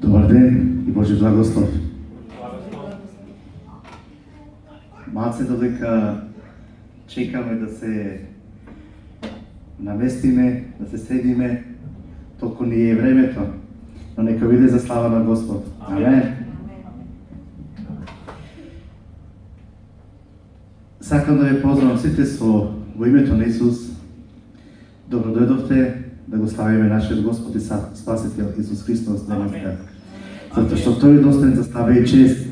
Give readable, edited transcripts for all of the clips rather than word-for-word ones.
Добар ден и Божи благослов. Малце додека чекаме да се наместиме, да се седиме, толку ни е времето, но нека биде за слава на Господ. Амен. Сакам да ве поздравам сите во името на Исус. Добро дојдовте да го славиме нашиот Господ и Спасител Исус Христос денеска. Затоа што тој е достоен за слава и чест.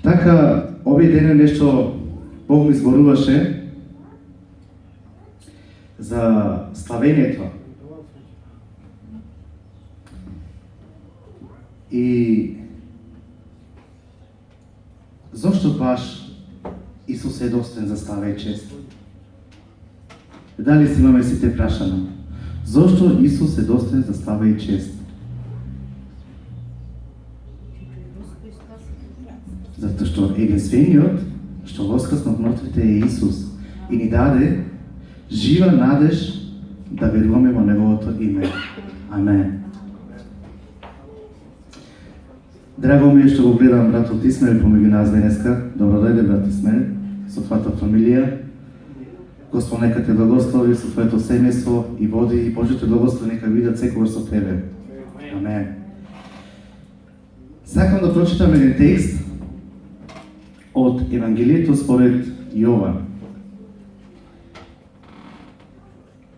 Така, овој ден нешто Бог ми зборуваше за славењето. И зошто баш Исус е достоен за слава и чест? Дали си имаме сите прашано? Зошто Исус е достоен за слава и чест? Затоа што единствениот што воскресна од мртвите е Исус и ни даде жива надеж да веруваме во Неговото име. Амен. Драго ми е што го гледам братот Исмаил помеѓу нас денеска. Добро дојде, брат Исмаил, со твојата фамилија. Господ нека те благослови со твоето семејство и води и Божјото благослови нека бидат секогаш со тебе. Амен. Сакам да прочитам еден текст од Евангелието според Јован.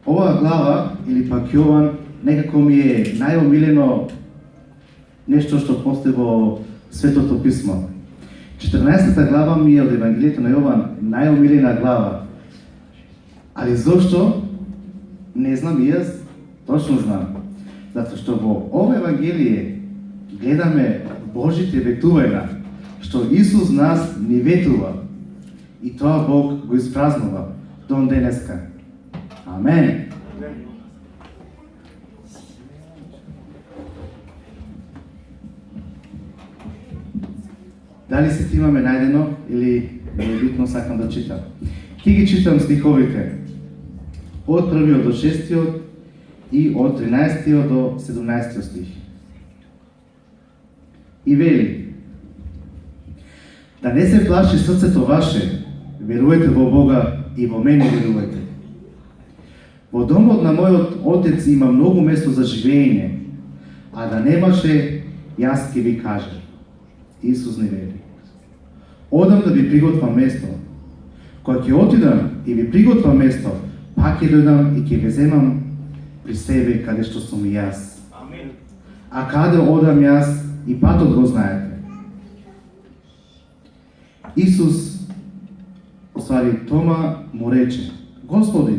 Оваа глава, или пак Јован, некако ми е најомилено нешто што постои во Светото Писмо. 14-та глава ми е од Евангелието на Јован најомилена глава. Али зошто? Не знам и јас, точно знам. Затоа што во ова Евангелие гледаме Божите ветувања, што Исус нас ни ветува. И тоа Бог го испразнува до денеска. Амен. Дали сите имаме најдено или е битно сакам да читам? Ки ги читам стиховите од 1 до 6 и од 13 до 17 стих. И вели: да не се плаши срцето ваше, веруете во Бога и во мене веруете. Во домот на мојот Отец има многу место за живење, а да немаше, јас ќе ви кажам. Исус не вели: одам да ви приготвам место. Кога ќе отидам и ви приготвам место, пак ќе дојдам и ќе ве земам при себе каде што сум и јас. Амин. А каде одам јас и патот го знаете. Исус, оствари Тома, му рече: Господи,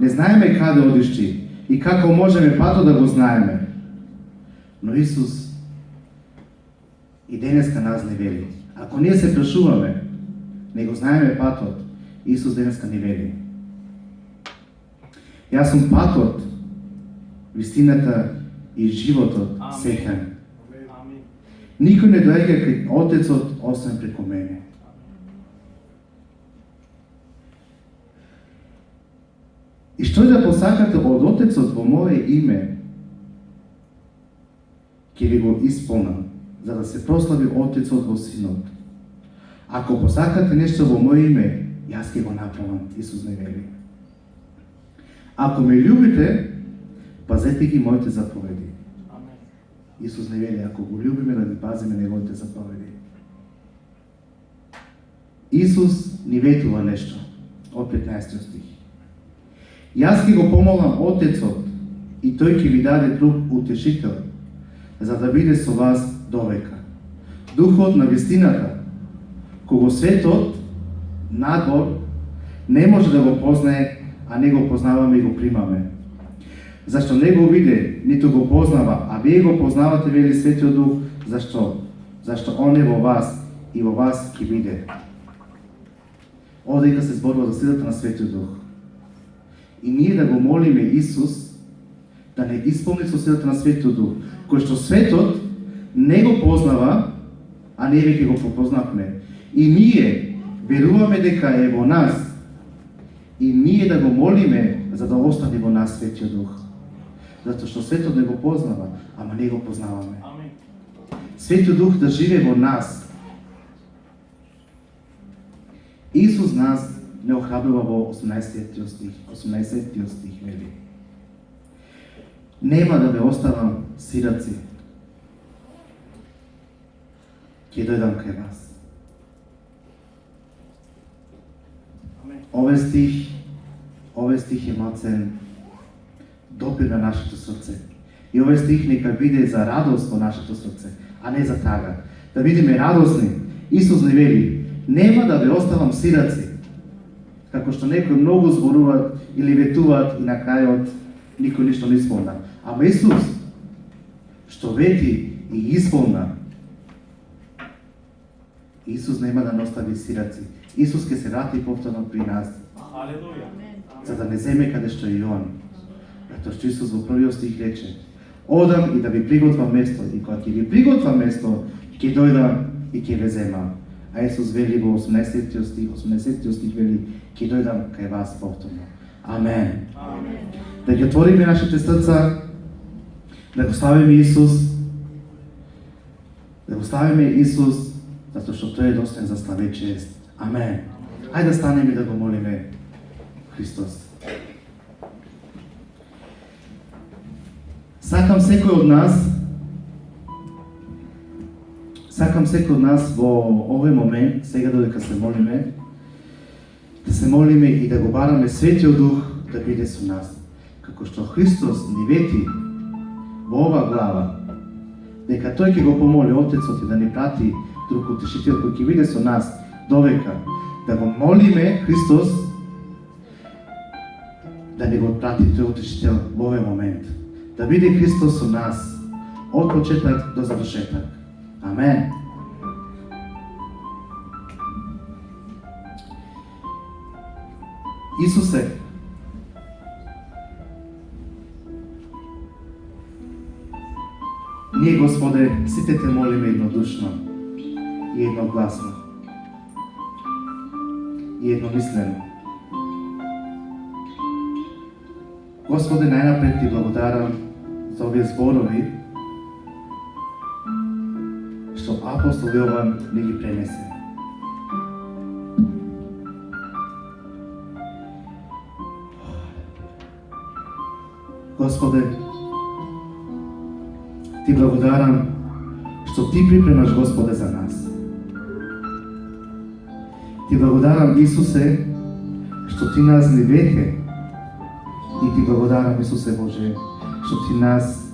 не знаеме каде одиш ти и како можеме патот да го знаеме. Но Исус и денеска нас не вели. Ако ние се прашуваме, не го знаеме патот, Исус денеска ни вели: јас сум патот, вистината и животот сеќан. Никој не доаѓа кај Отецот освен преку мене. И што да посакате од Отецот во моје име, ќе ви го исполнам, за да се прослави Отецот во Синот. Ако посакате нешто во моје име, јас ќе го направам, Исус не вели. Ако ме љубите, пазете ги моите заповеди. Исус не вели: ако го љубиме, да ги пазиме неговите заповеди. Исус ни ветува нешто од 15 стих. Јас ќе го помолам Отецот и тој ќе ви даде друг утешител, за да биде со вас довека. Духот на вистината, кого светот надвор не може да го познае, а не го познаваме и го примаме. Зашто не го виде, ниту го познава, а вие го познавате, вели Светиот Дух. Зашто? Зашто Он е во вас и во вас ќе биде. Одека се зборува за силата на Светиот Дух. И ние да го молиме Исус да не исполни со силата на Светиот Дух, кој што светот не го познава, а ние веќе го попознавме. И ние веруваме дека е во нас. И ние да го молиме за да остане во нас Светиот Дух. Zato što Светот не го познава, ама ние го познаваме. Светиот Дух да живее во нас. Исус нас не охрабрува во 18 стих вели. Нема да ве оставам сираци. Ќе дојдам кај вас. Овој стих е мацен допир на нашето срце. И овој стих нека биде за радост во нашето срце, а не за тага. Да бидеме радосни. Исус не вели, нема да ве оставам сираци. Како што некои многу зборуваат или ветуваат и на крајот никој ништо не исполна. Ама Исус, што вети и исполна, Исус нема да не остави сираци. Исус ќе се врати повторно при нас. За да не земе каде што и Он. Затоа што Исус во првиот стих рече, одам и да ви приготвам место, и кога ќе ви приготвам место, ќе дојдам и ќе ве земам. А Исус вели во 18 стих вели, ќе дојдам кај вас повторно. Амен. Да ги отвориме нашите срца, да го славиме Исус, затоа што Тој е достоен за слава и чест. Амен. Ајде да станеме и да го молиме Христос. Сакам секој од нас во овој момент, сега додека се молиме, да се молиме и да го бараме Светиот Дух да биде со нас. Како што Христос ни вети во ова глава, дека Тој ќе го помоли Отецот и да ни прати друг утешител кој ќе биде со нас довека. Да го молиме Христос да ни го прати тој утешител во овој момент. Да биде Христос со нас од почеток до завршеток. Амен. Исусе, ние, Господе, сите те молиме еднодушно и едногласно и едномислено. Господе, најнапред ти благодарам за овие зборови што апостол Јован ни ги пренесе. Господе, ти благодарам што ти припремаш, Господе, за нас. Ти благодарам, Исусе, што ти нас не вете. И ти благодарам, Исусе Боже, што ти нас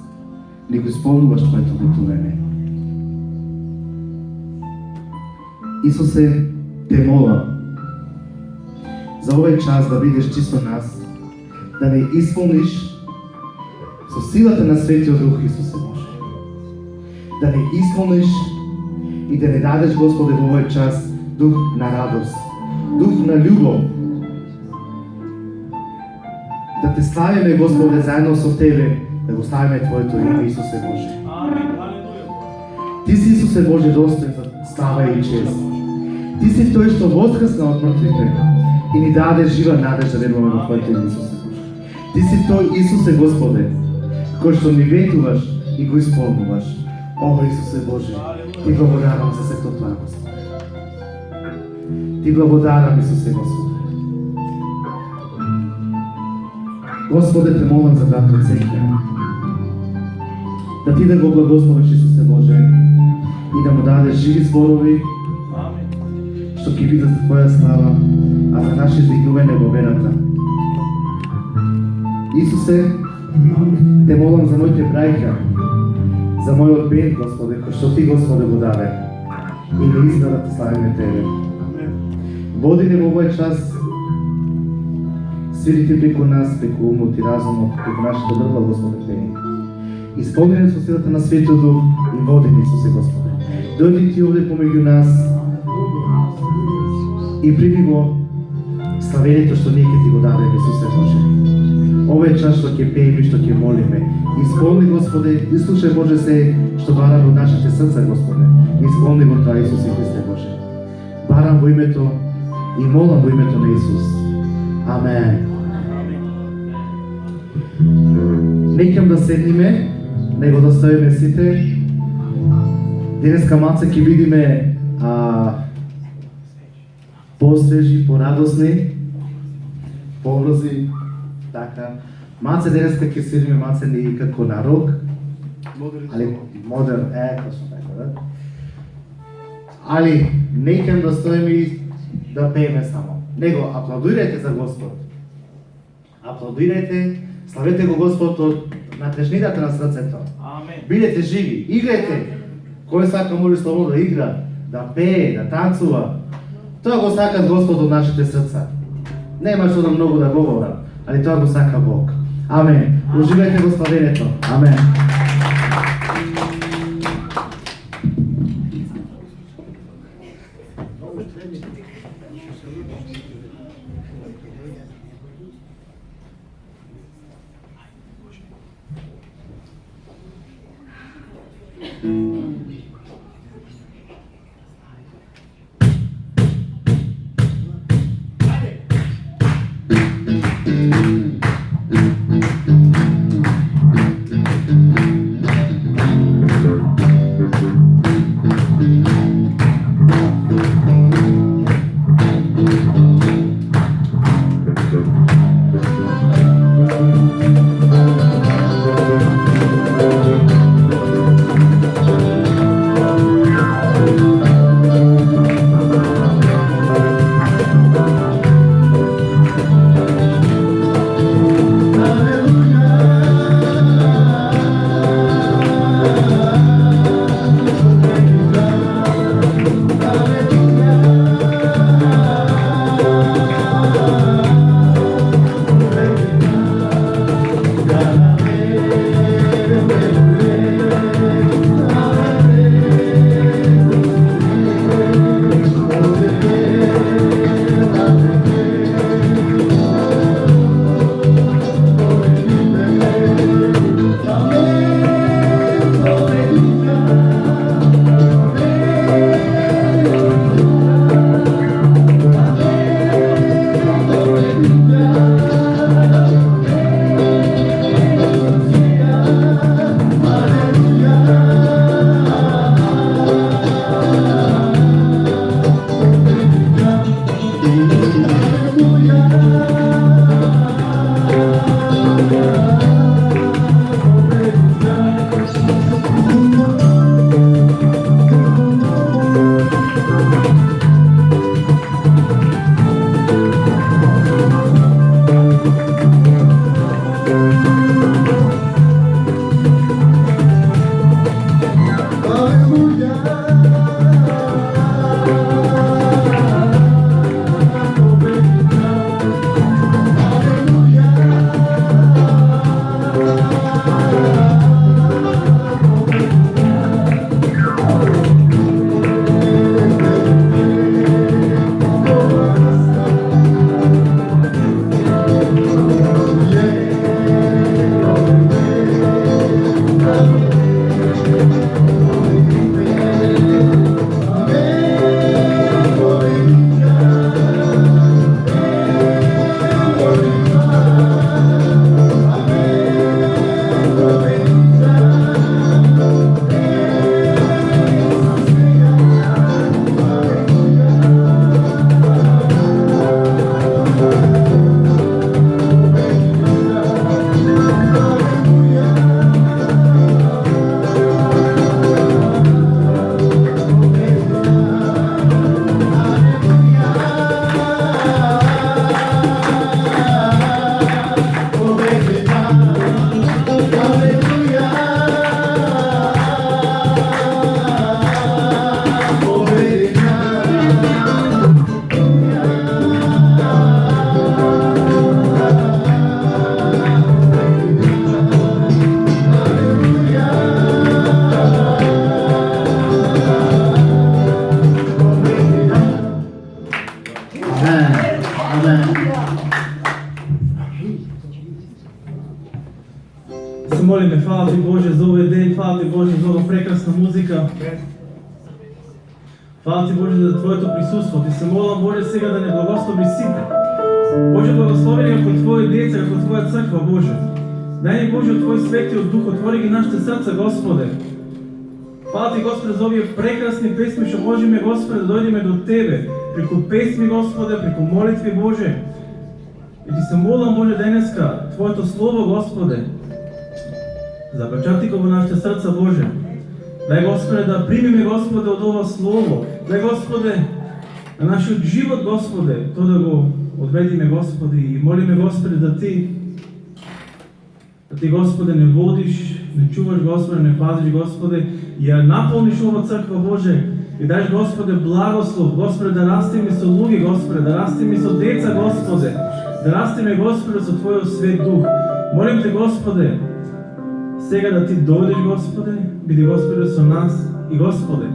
не го исполнуваш твоето ветување. Исусе, те молам за овој час да бидеш ти со нас, да не исполниш со силата на Светиот Дух, Исусе Боже. Да не исполниш и да не дадеш, Господе, во овој час дух на радост, дух на љубов. Да те славиме, Господе, заедно со Тебе, да го славиме Твоето име, Исусе Боже. Ти си, Исусе Боже, достоен за слава и чест. Ти си тој што воскресна од мртвите и ни даде жива надежда, веруваме во Твоето име, Исусе Боже. Ти си тој, Исусе Господе, кој што ни ветуваш и го исполнуваш. О, Исусе Боже, ти благодарам за сето тоа, Господе. Ти благодарам, Исусе Господе. Господе, те молам за братот Цекија, да ти да го благословиш, Исусе Боже, и да му дадеш живи зборови, што ќе бидат за Твоја слава, а за наше издигнување во верата. Исусе, те молам за моите браќа, за мојот бен, Господе, кој што ти, Господе, го даде, и не иска да те славиме Тебе. Води не во овој час, свири ти преку нас, преку умот и разумот, преку нашите грла, Господе, Твои. Исполни ни со силата на Светиот Дух и води ни, Исусе Господе. Дојди ти овде помеѓу нас и прими го славењето што ние ќе ти го дадеме, Исусе Боже. Овој час што ќе пееме, што ќе молиме. Исполни, Господе,ислушај, Боже, се што барам од нашите срца, Господе. Исполни го тоа, Исусе Христе Боже. Барам во името и молам во името на Исус. Амен. Некам да седниме, него да стоиме сите. Денеска малце ќе видиме посвежи, порадосни, побрзи, така. Малце денеска ќе седиме малце ли како на рок, али модерн, точно така, да? Али некам да стоиме и да пееме само. Него аплодирајте за Господ. Аплодирајте, славете го Господ од натежнината на срцето. Бидете живи, играјте. Кој сака може слободно да игра, да пее, да танцува. Тоа го сака Господ од нашите срца. Нема што да многу да говорам, али тоа го сака Бог. Амен. Уживајте во славењето. Амен. молиме, фала ти Боже за овој ден, фала ти Боже за оваа прекрасна музика. Фала ти Боже за Твоето присуство. Ти се молам Боже сега да не благослови сите. Боже, благослови како Твои деца, како Твоја црква, Боже. Дай ни Боже от Твой светиот дух, отвори ги нашите срца, Господе. Фала Ти, Господе, за овие прекрасни песми, што можеме, Господе, да дојдеме до Тебе, преку песми, Господе, преку молитви, Боже. И Ти се молам, Боже, денеска, Твоето Слово, Господе, запечати го во нашите срца, Боже. Дай, Господе, да примеме, Господе, од ова Слово. Дай, Господе, на нашиот живот, Господе, то да го одведиме, Господи, и молиме, Господе, да Ти, Господе, не водиш, не чуваш, Господе, не пазиш, Господе, и ја наполниш ова црква, Боже, и даш, Господе, благослов, Господе, да растеме со луѓе, Господе, да растеме со деца, Господе, да растеме, Господе, со Твојот свет дух. Молим Те, Господе, сега да Ти дојдеш, Господе, биди, Господе, со нас, и Господе,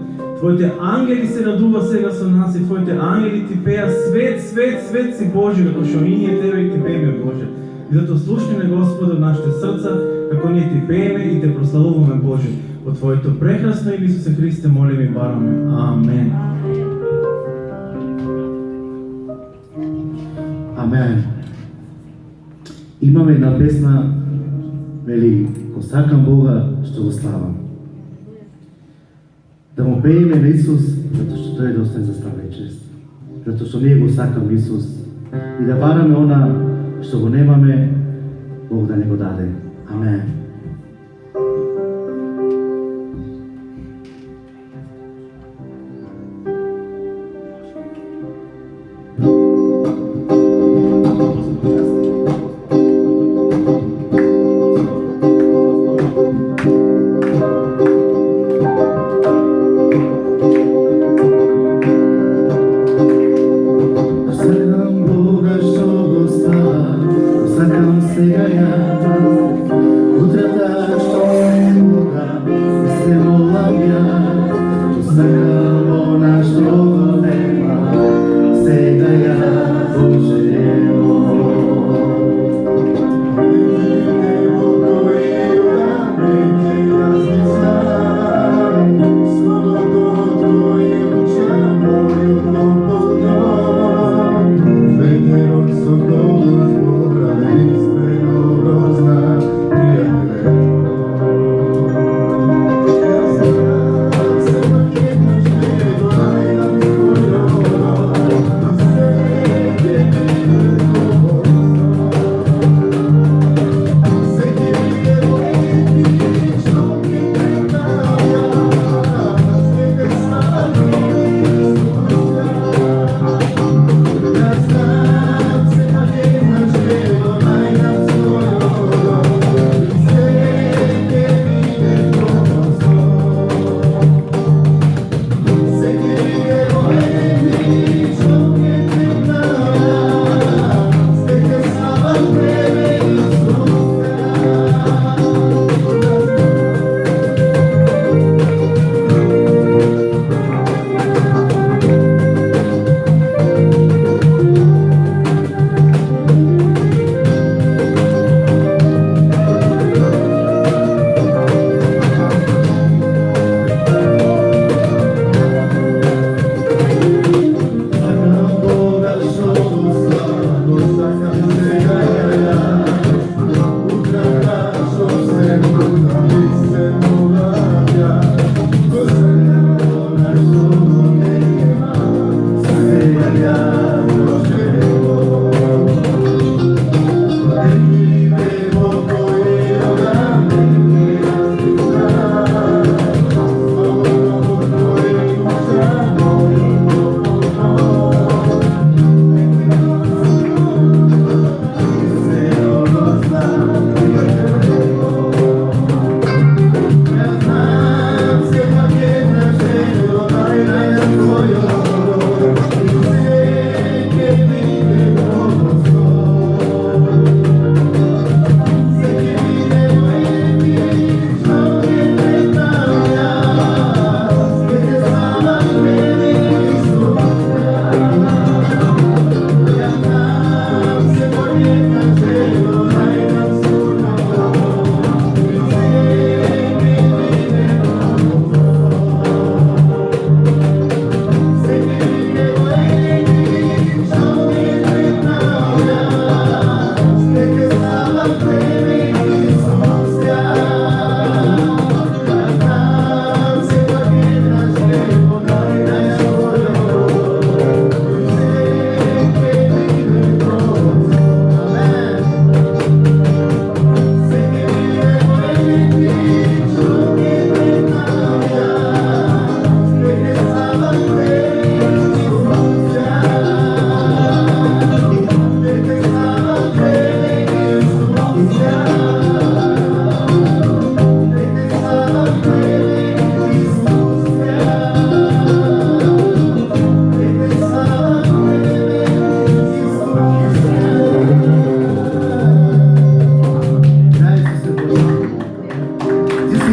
Твоите ангели се радува сега со нас, и Твоите ангели Ти пеа свет, свет, свет си Божи, како што и ние Тебе и Ти пееме, Боже. И зато слушни ме, Господе, од нашите срца, како ние Ти пееме и Те прославуваме, Боже. Во Твоето прекрасно име, Исусе Христе, молиме и бараме. Амен. Амен. Имаме една песна, вели, ко сакам Бога, што го славам. Да му пееме на Исус, затоа што Тој е достоен за слава и чест. Затоа што ние го сакаме Исус. И да бараме она што го немаме, Бог да не го даде. Амен.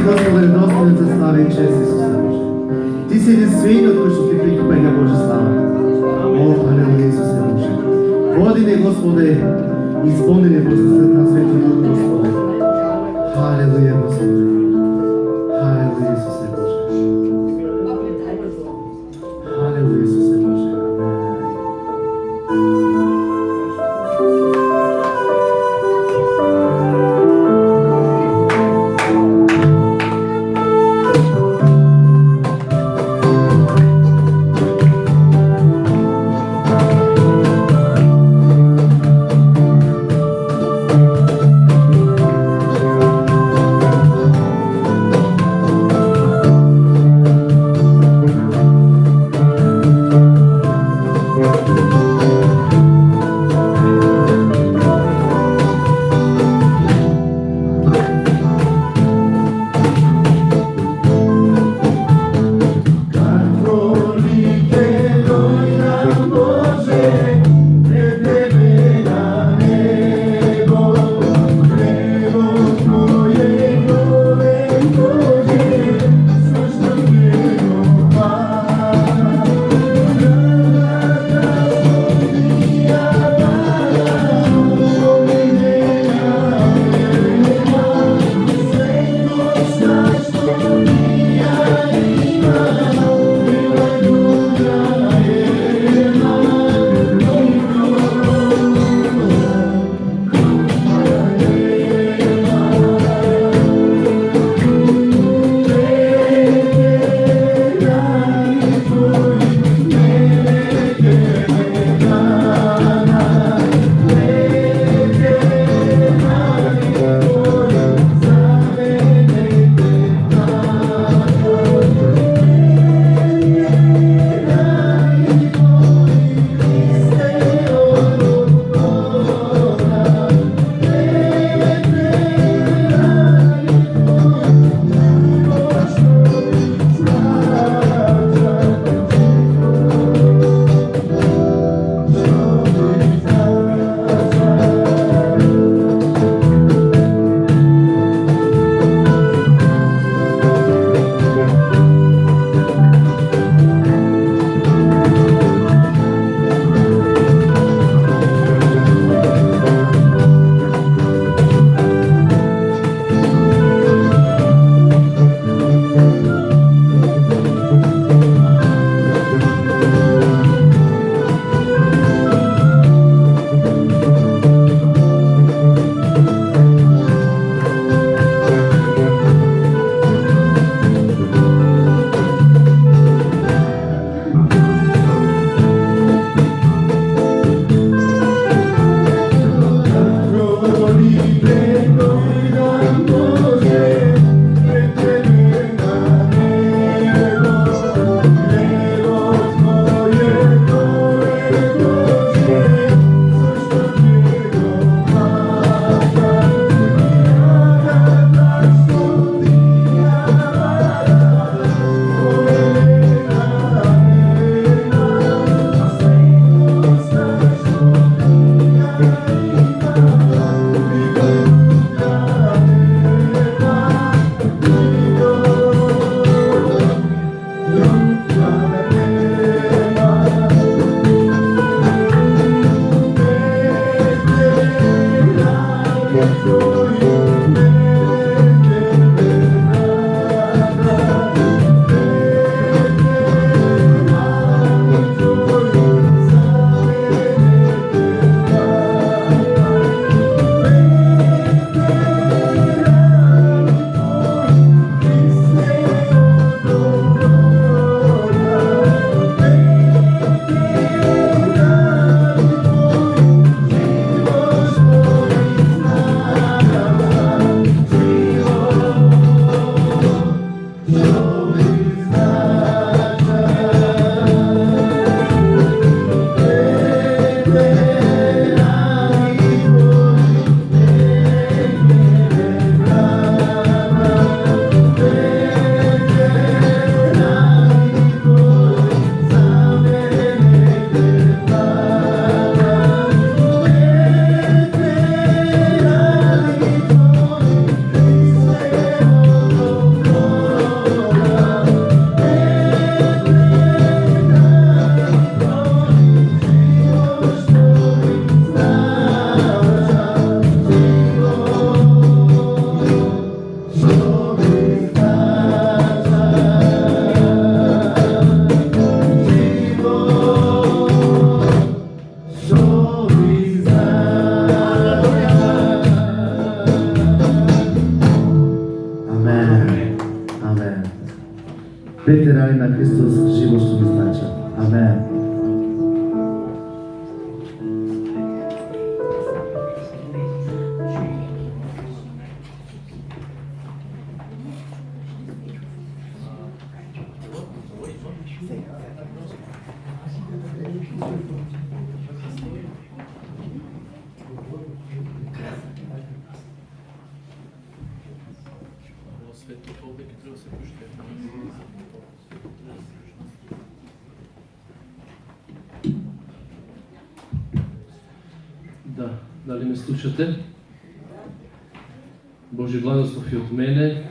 Господи, достоен за слава и чест, Исусе Боже. Ти си единствениот кој што ти прикупега Боже слава. О, халелуја, Исусе Боже. Води ни, Господи, исполни ни Боже на свети Дух, Господи. Халелуја, Господи. Халелуја, Исусе Боже. Халелуја, Исусе Боже. Амен. Amen. Amen. Пете рани на Христос живо што ми значи. Амен. Да, дали ме слушате? Божи благослов и от мене.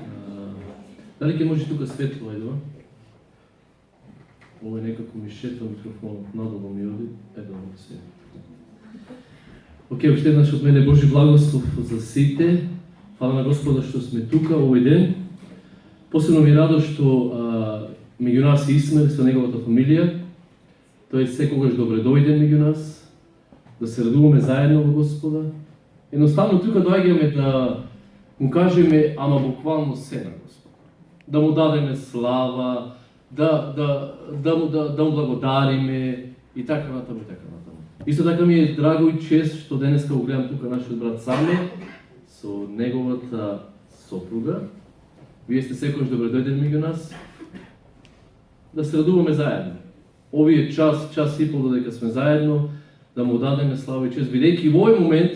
Дали ќе може тука светло едва? Ово е некако ми шета микрофонот, надолу ми оди. Ето да се. Океј, уште еднаш од мене Божи благослов за сите. Фала на Господа што сме тука овој ден. Посебно ми радо што меѓу нас е Исмер со неговата фамилија. Тој е секогаш добре дојден меѓу нас. Да се радуваме заедно во Господа. Едноставно тука доаѓаме да му кажеме, ама буквално се на Господа. Да му дадеме слава, да му благодариме и така натаму, и така натаму. Исто така ми е драго и чест што денеска го гледам тука нашиот брат Саме со неговата сопруга. Вие сте секојаш добре дојдени меѓу нас. Да се радуваме заедно. Овие час и пол додека сме заедно, да му дадеме слава и чест, бидејќи во овој момент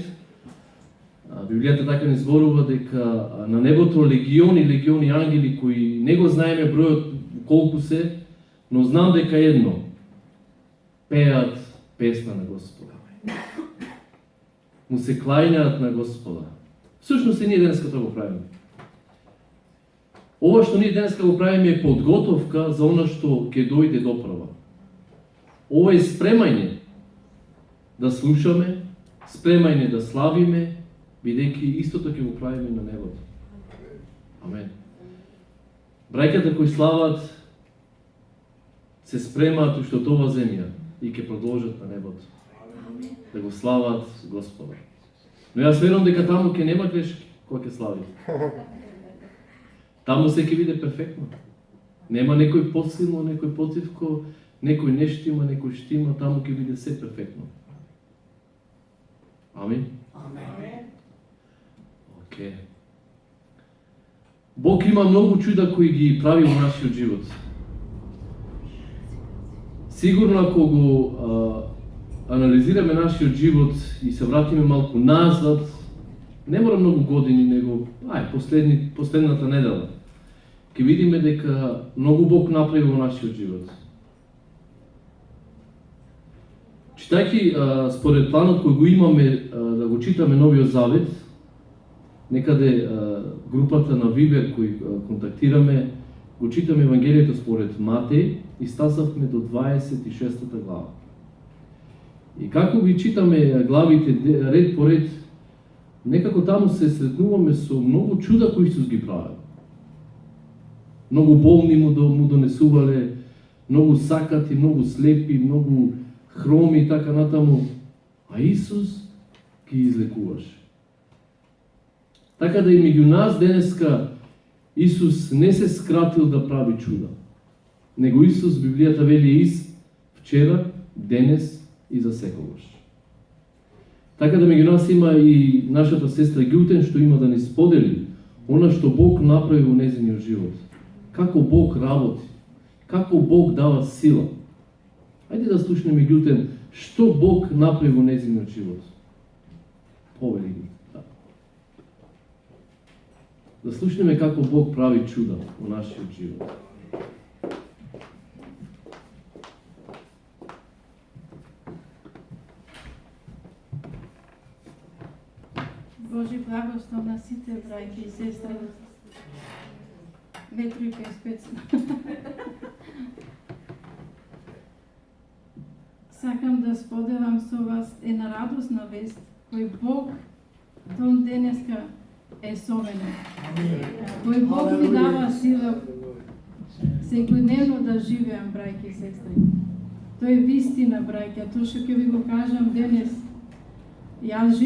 Библијата така ни зборува дека на небото легиони ангели кои не го знаеме бројот колку се, но знам дека едно пеат песна на Господа. Му се клањаат на Господа. Всушност и ние денеска тоа го правиме. Ова што ние денеска го правиме е подготовка за она што ќе дојде доправа. Ова е спремање да слушаме, спремање да славиме, бидејќи истото ќе го правиме на небото. Амен. Браќата кои слават се спремаат уште од оваа земја и ќе продолжат на небото. Да го слават Господа. Но јас верувам дека таму ќе нема грешки кога ќе славите. Таму се ќе биде перфектно. Нема некој посилно, некој потивко, некој нешто има, некој што има, таму ќе биде се перфектно. Амин. Океј. Бог има многу чуда кои ги прави во нашиот живот. Сигурно ако го анализираме нашиот живот и се вратиме малку назад, не мора многу години, него последната недела, ќе видиме дека многу Бог направи во нашиот живот. Читајќи според планот кој го имаме да го читаме Новиот Завет, некаде групата на Вибер кој контактираме, го читаме Евангелието според Матеј и стасавме до 26-та глава. И како ги читаме главите ред по ред, некако таму се сретнуваме со многу чуда кои Исус ги правил. Многу болни му донесувале, многу сакати, многу слепи, многу хроми и така натаму, а Исус ги излекуваше. Така да и меѓу нас денеска Исус не се скратил да прави чуда. Него Исус, Библијата вели, ист вчера, денес и за секогаш. Така да меѓу нас има и нашата сестра Гјутен што има да ни сподели она што Бог направи во незиниот живот. Како Бог работи, како Бог дава сила. Ајде да слушнеме Гјутен што Бог направи во незиниот живот. Повели ги. Да слушнеме како Бог прави чуда во нашиот живот. Божи благослов на сите браќи и сестри. Ветрујка е спецна. Сакам да споделам со вас една радосна вест, кој Бог тон денеска е со мене. Кој Бог ми дава сила секојдневно да живеам, браќи и сестри. Тоа е вистина, браќа, тоа што ќе ви го кажам денес. Јас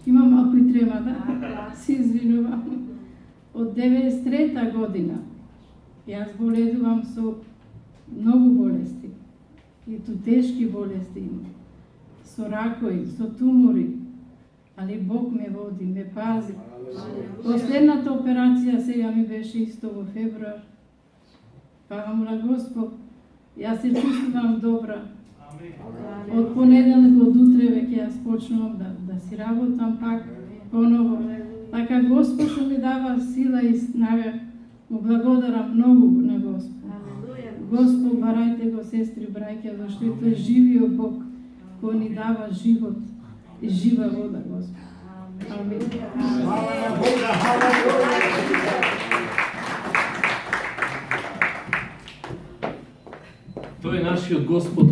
имам малку и трема, да? Се извинувам. Од 93 година јас боледувам со многу болести. И ту тешки болести имам. Со ракови, со тумори. Али Бог ме води, ме пази. Последната операција сега ми беше исто во февруар. Кажам на Господ, јас се чувствувам добра. Од понеделник од утре веќе јас почнувам да си работам пак поново. Така Господ што ми дава сила и снага, му благодарам многу на Господ. Господ, барајте го, сестри, браќа, зашто тој е живиот Бог кој ни дава живот и жива вода, Господ. Амин. Тој е нашиот Господ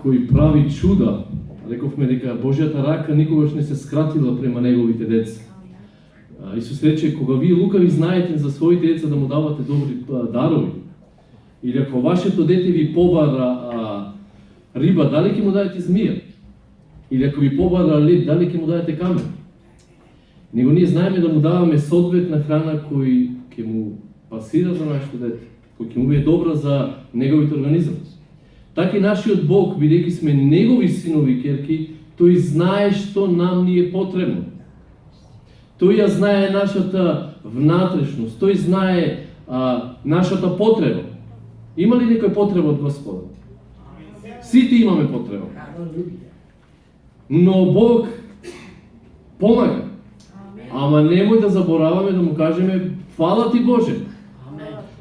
кој прави чуда. Рековме дека Божјата рака никогаш не се скратила према неговите деца. Исус рече, кога вие лукави знаете за своите деца да му давате добри дарови, или ако вашето дете ви побара риба, дали ќе му дадете змија? Или ако ви побара леб, дали ќе му дадете камен? Него ние знаеме да му даваме соодветна храна кој ќе му пасира за нашето дете, кој ќе му биде добра за неговиот организам. Така и нашиот Бог, бидејќи сме негови синови керки, тој знае што нам ни е потребно. Тој ја знае нашата внатрешност, тој знае нашата потреба. Има ли некој потреба од Господа? Сите имаме потреба. Но Бог помага. Ама немој да забораваме да му кажеме фала ти Боже.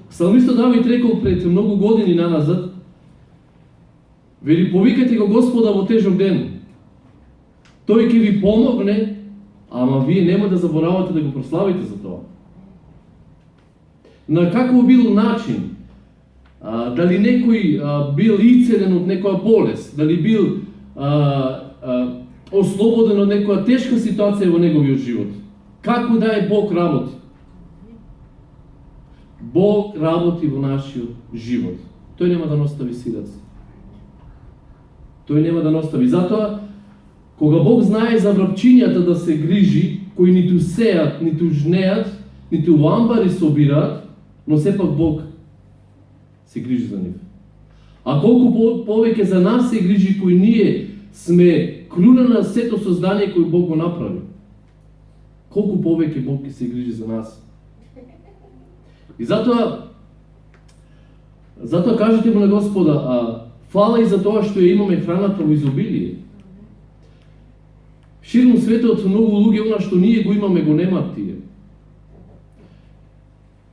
Псалмистот Давид рекол пред многу години наназад, вели, повикате го Господа во тежок ден. Тој ќе ви помогне, ама вие нема да заборавате да го прославите за тоа. На каков бил начин, дали некој бил исцелен од некоја болест, дали бил ослободен од некоја тешка ситуација во неговиот живот. Како да е Бог работи? Бог работи во нашиот живот. Тој нема да настави силац. Тој нема да настави. Затоа, кога Бог знае за врапчињата да се грижи, кои ниту сеат, ниту жнеат, ниту во амбари собираат, но сепак Бог се грижи за нив. А колку повеќе за нас се грижи кои ние сме круна на сето создание кој Бог го направи. Колку повеќе Бог ќе се грижи за нас. И затоа кажете му на Господа, фала и за тоа што ја имаме храната во изобилие. Широм светот многу луѓе она што ние го имаме го немаат тие.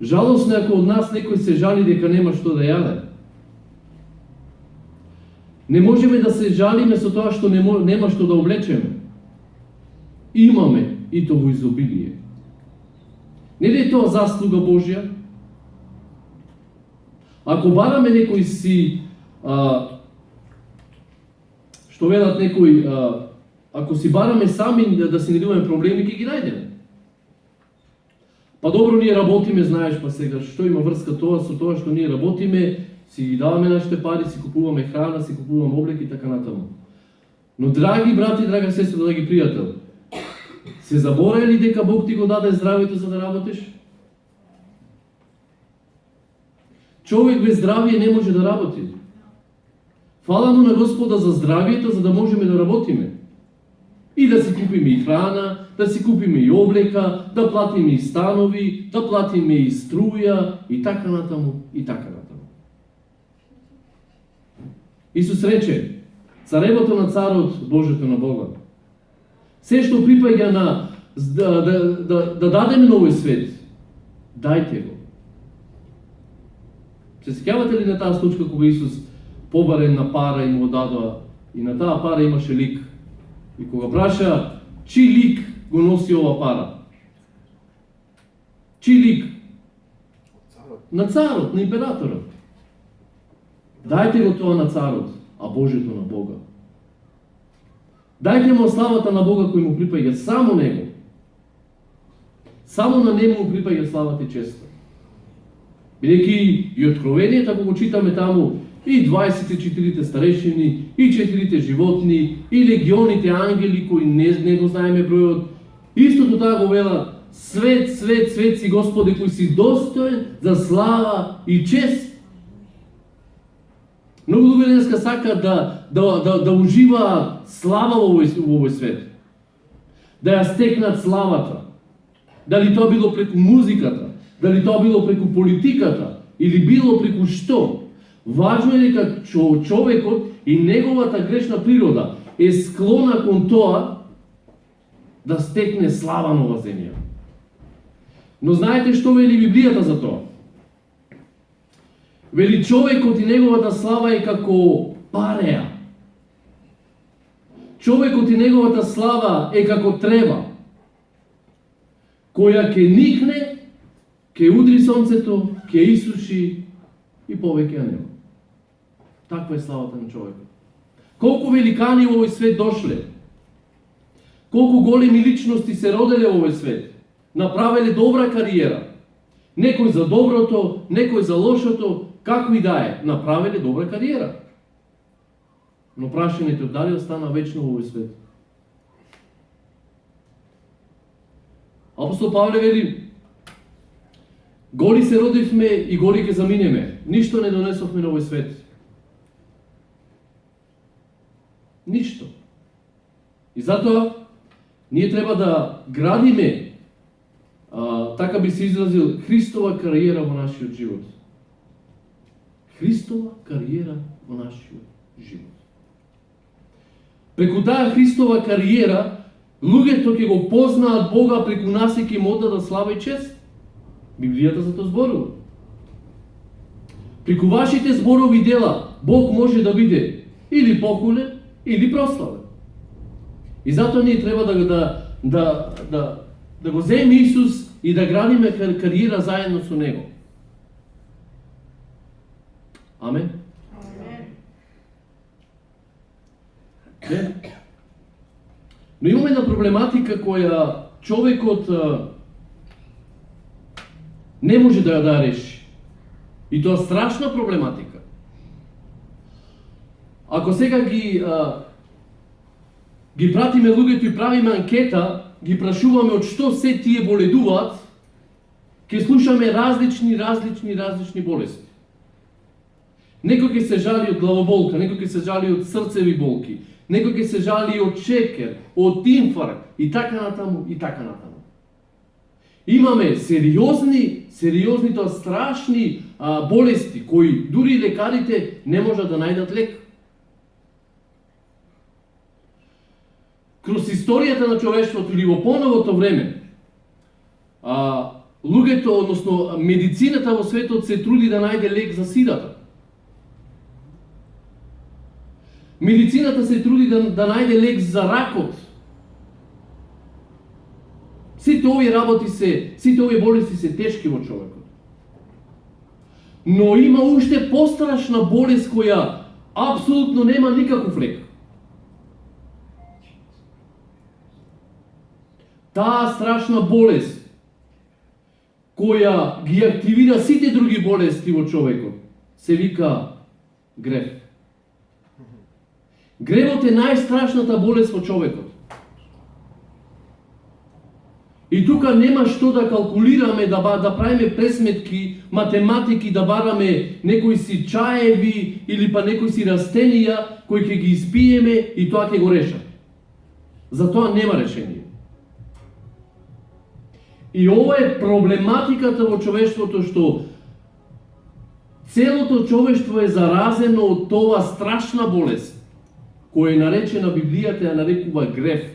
Жалосно ако од нас некој се жали дека нема што да јаде. Не можеме да се жалиме со тоа што нема што да облечеме. Имаме и то во изобилие. Не ли е тоа заслуга Божја? Ако бараме некој си, што велат некој, ако си бараме сами да си најдуваме проблеми, ќе ги најдеме. Па добро, ние работиме, знаеш, па сега, што има врска тоа со тоа што ние работиме, си ги даваме нашите пари, си купуваме храна, си купуваме облеки и така натаму. Но, драги брати, драга сестра, драги пријател, се забораја ли дека Бог ти го даде здравието за да работиш? Човек без здравие не може да работи. Фала му на Господа за здравието, за да можеме да работиме. И да си купиме и храна, да си купиме и облека, да платиме и станови, да платиме и струја, и така натаму, и така натаму. Исус рече, царевото на царот, Божето на Бога. Се што припаѓа на да дадеме на овој свет, дајте го. Се сеќавате ли на таа случка кога Исус побарен на пара и му дадоа, и на таа пара имаше лик? И кога праша, чий лик го носи ова пара? Чий лик? На царот, на императорот. Дајте го тоа на царот, а Божето на Бога. Дајте му славата на Бога кој му припаѓа само него. Само на него му припаѓа славата и честа. Бидејќи и откровението, ако го читаме таму, и 24 старешини, и 4 животни, и легионите ангели кои не го знаеме бројот, истото таа го велат, свет си Господе, кој си достоен за слава и чест. Многу луѓе денеска сака да уживаат слава во овој свет. Да ја стекнат славата. Дали тоа било преку музиката, дали тоа било преку политиката, или било преку што. Важно е дека човекот и неговата грешна природа е склона кон тоа да стекне слава на оваа земја. Но знаете што вели Библијата за тоа? Вели човекот и неговата слава е како пареа. Човекот и неговата слава е како трева, која ќе никне, ќе удри сонцето, ќе исуши и повеќе ја нема. Таква е славата на човекот. Колку великани во овој свет дошле, колку големи личности се роделе во овој свет, направиле добра кариера. Некој за доброто, некој за лошото, како и да е, направиле добра кариера. Но прашањето дали остана вечно во овој свет? Апостол Павле вели: голи се родивме и голи ќе заминеме. Ништо не донесовме на овој свет. Ништо. И затоа ние треба да градиме, така би се изразил, Христова кариера во нашиот живот. Христова кариера во нашиот живот. Преку таа Христова кариера, луѓето ќе го познаат Бога преку нас и ќе му оддадат слава и чест. Библијата за тоа зборува. Преку вашите зборови дела, Бог може да биде или поколен, или прославен. И затоа ние треба да го земе Исус и да градиме кариера заедно со Него. Амен. Амен. Но имаме една проблематика која човекот не може да ја реши. И тоа страшна проблематика. Ако сега ги пратиме луѓето и правиме анкета, ги прашуваме од што се тие боледуваат, ќе слушаме различни болести. Некој ќе се жали од главоболка, некој ќе се жали од срцеви болки, некој ќе се жали од шекер, од инфаркт и така натаму и така натаму. Имаме сериозни тоа страшни болести кои дури лекарите не можат да најдат лек. Кроз историјата на човештвото или во поновото време, луѓето, односно медицината во светот се труди да најде лек за сидата. Медицината се труди да најде лек за ракот. Сите овие болести се тешки во човекот. Но има уште пострашна болест која апсолутно нема никаков лек. Таа страшна болест која ги активира сите други болести во човекот се вика грев. Гревот е најстрашната болест во човекот. И тука нема што да калкулираме, да правиме пресметки, математики, да бараме некои си чаеви или па некои си растенија кои ќе ги испиеме и тоа ќе го решат. За тоа нема решение. И ова е проблематиката во човештвото, што целото човештво е заразено од тоа страшна болест, која е наречена Библијата, ја нарекува грев.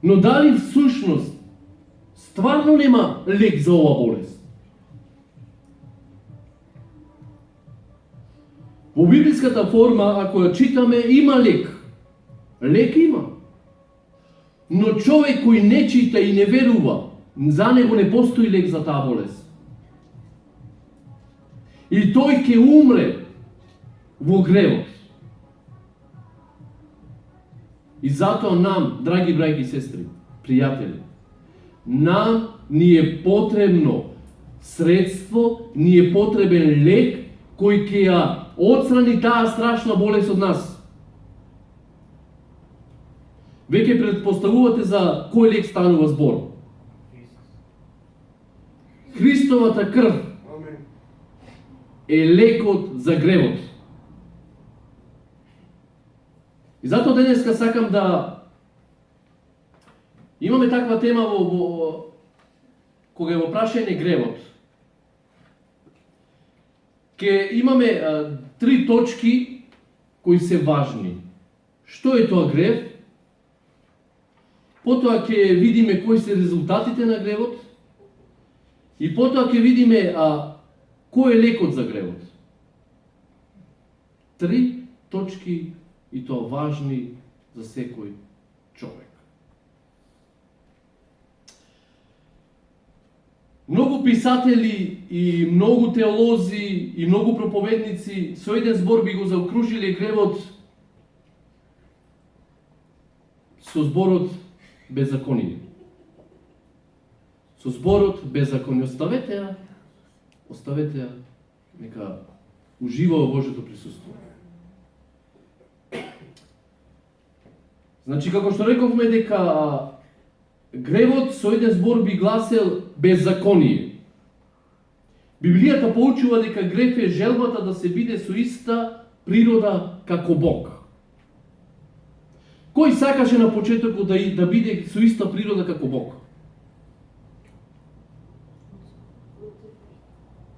Но дали всушност стварно нема лек за ова болест? Во библиската форма, ако ја читаме, има лек. Лек има. Но човек кој не чита и не верува, за него не постои лек за таа болест. И тој ќе умре во гревот. И затоа нам, драги браќи и сестри, пријатели, нам ни е потребно средство, ни е потребен лек кој ќе ја отстрани таа страшна болест од нас. веќе предпоставувате за кој лек станува збор. Христовата крв е лекот за гревот. И затоа денеска сакам да имаме таква тема кога е во прашање гревот. Ке имаме 3 точки кои се важни. Што е тоа грев? Потоа ќе видиме кои се резултатите на гревот. И потоа ќе видиме кој е лекот за гревот. 3 точки и тоа важни за секој човек. Многу писатели и многу теолози и многу проповедници со еден збор би го заокружиле гревот со зборот беззаконие. Со зборот беззаконие. Оставете ја, нека ужива во Божјото присуство. Значи, како што рековме дека гревот со еден збор би гласел беззаконие. Библијата поучува дека грев е желбата да се биде со иста природа како Бог. Кој сакаше на почетокот да биде со иста природа како Бог?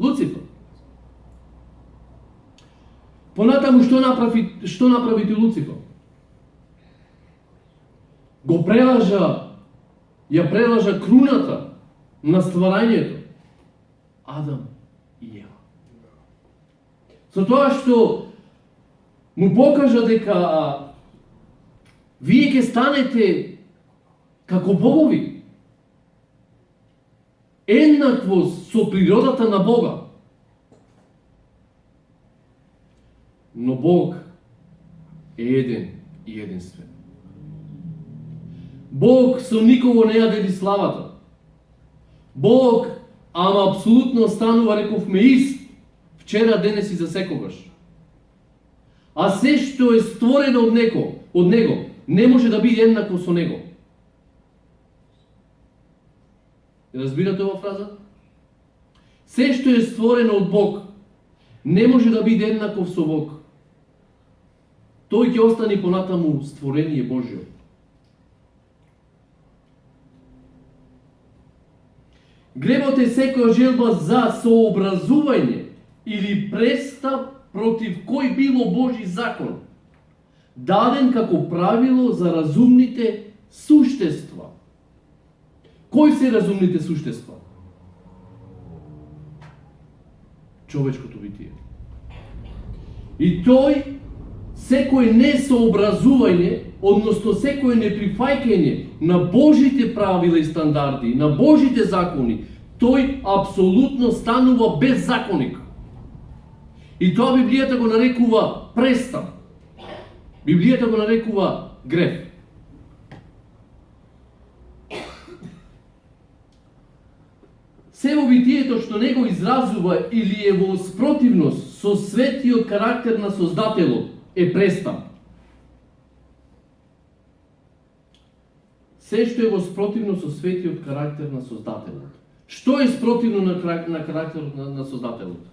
Луцифер. Понатаму што направи Луцифер? Ја прелажа круната на стварањето, Адам и Ева. Со тоа што му покажа дека вие ќе станете како богови, еднаквост со природата на Бога. Но Бог е еден и единствен. Бог со никого не ја дели славата. Бог, ама апсолутно останува, рековме, ист, вчера, денес и за секогаш. А се што е створено од него, не може да биде еднакво со него. Разбирате ова фраза? Се што е створено од Бог, не може да биде еднаков со Бог. Тој ќе остане понатаму створение Божјо. Гревот е секоја желба за сообразување или престап против кој било Божи закон, даден како правило за разумните суштества. Кои се разумните суштества? Човечкото битие. И тој секој несообразување, односно секој неприфаќање на Божите правила и стандарди, на Божите закони, тој апсолутно станува беззаконик. И тоа Библијата го нарекува престап. Библијата го нарекува грев. Се во битието што него изразува или е во спротивност со светиот карактер на Создателот е престап. Се што е во спротивност со светиот карактер на Создателот. Што е спротивно на карактерот на Создателот?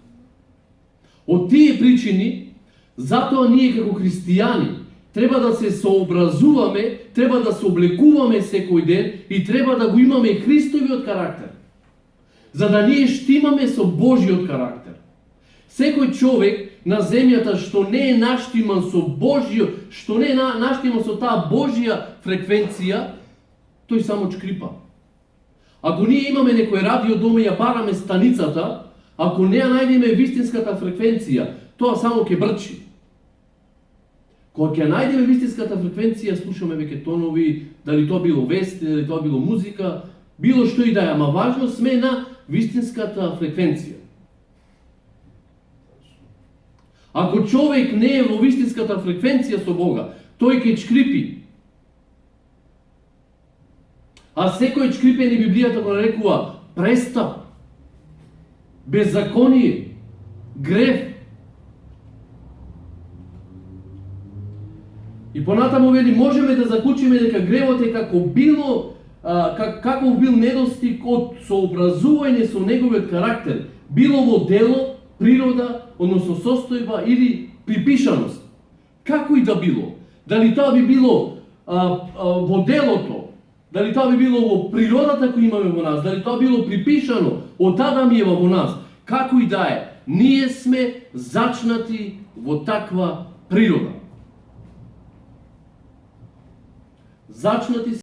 Од тие причини, затоа ние како христијани треба да се сообразуваме, треба да се облекуваме секој ден и треба да го имаме Христовиот карактер. За да ние штимаме со Божиот карактер. Секој човек на земјата што не е наштиман со Божиот, што не е наштиман со таа Божја фреквенција, тој само чкрипа. Ако ние имаме некој радио дома и ја бараме станицата, ако не ја најдеме вистинската фреквенција, тоа само ќе брчи. Кога ќе најдеме вистинската фреквенција, слушаме веќе тонови, дали тоа било вести, дали тоа било музика, било што и да е, ама важно сме на вистинската фреквенција. Ако човек не е во вистинската фреквенција со Бога, тој ќе чкрипи. А секој чкрипење Библијата го нарекува престап, беззаконие, грев. И понатаму вели, можеме да заклучиме дека гревот е како било, каков бил недостиг од сообразување со неговиот карактер, било во дело, природа, односно состојба или припишаност. Како и да било. Дали тоа би било во делото, дали тоа би било во природата која имаме во нас, дали тоа било припишано од Адам и Ева во нас, како и да е, ние сме зачнати во таква природа. Зачнати